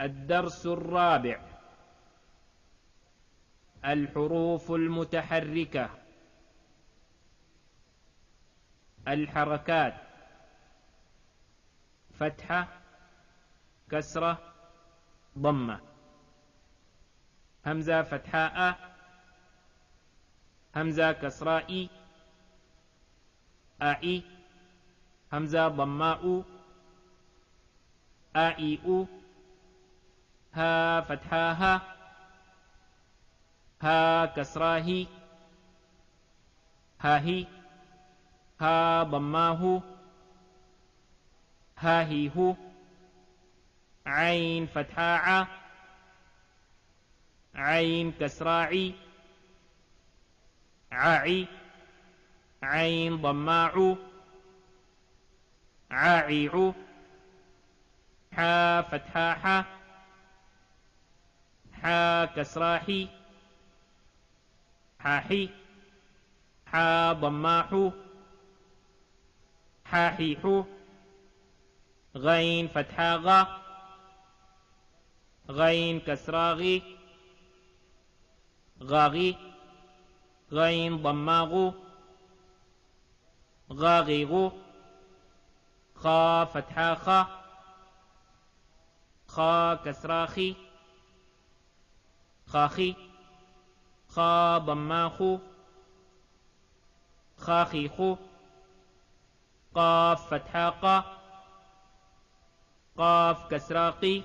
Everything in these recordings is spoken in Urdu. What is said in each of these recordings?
الدرس الرابع: الحروف المتحركة. الحركات: فتحة، كسرة، ضمة. همزة فتحاء، همزة كسراء، آئي، همزة ضماء، آئي، ها فتحاها، ها كسراه، هاهي، ها ضماه، هاهيه. عين فتحاء، عين كسراعي، عاعي، عين ضماع، عاعيع. حا فتحاحا، حا كسراحي، حاحي، حا ضماح، حاحيح. غين فتحاغا، غين كسراغي، غاغي، غين ضماغ، غاغيغ. خا فتحاخا، خا كسراخي، خاخي، خا ضماخ، خاخيخ. قاف فتحاقا، قاف كسراقي،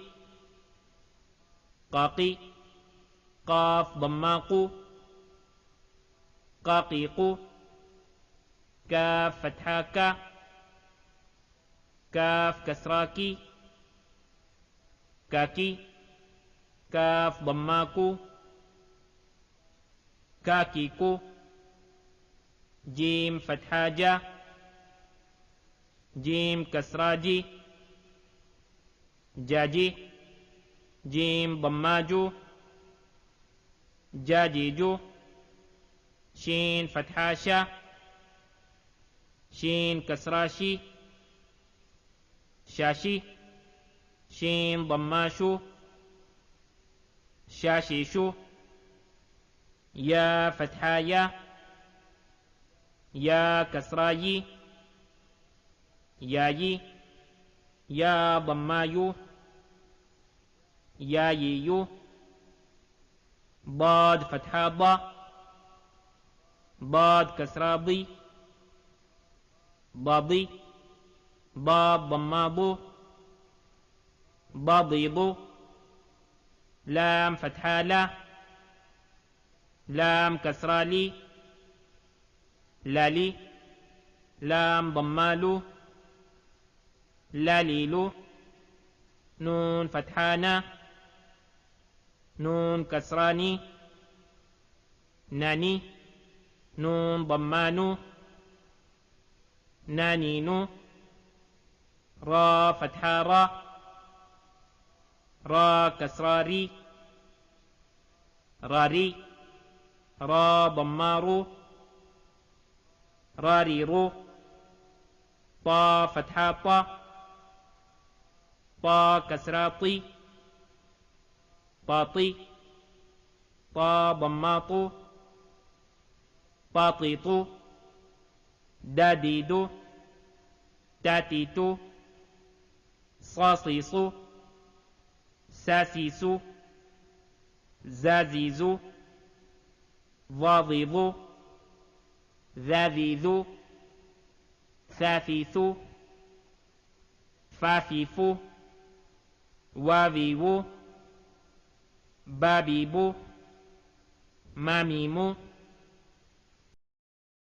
قاقي، قاف ضماق، قاقيق. كاف فتحاكا، كاف كسراكي، كاكي، كاف ضماكو، كاكيكو. جيم فتحاجا، جيم كسراجي، جاجي، جيم ضماجو، جاجيجو. شين فتحاشا، شين كسراشي، شاشي، شين ضماشو، شاشيشو. يا فتحايا، يا كسرايي، يايي، يا ضمايو، ياييو. ضاد فتحا ضا، ضاد كسراضي، ضاضي، ضاد ضماضو، ضاضيضو. لام فتحا لا، لام كسرالي، لالي، لام ضمالو، لاليلو. نون فتحانا، نون كسراني، ناني، نون ضمانو، نانينو. را فتحا را، را كسراري، راري، را ضمارو، راريرو. طا فتحا طا، طا كسراطي، طاطي، طا ضماطو، طاطيطو. داديدو، تاتيتو. صاصيصو، ساسيسو، زازيزو. ضاضيضو، ذاذيذو، ثاثيثو، فاثيفو، واذيوو، بابيبو، ماميمو.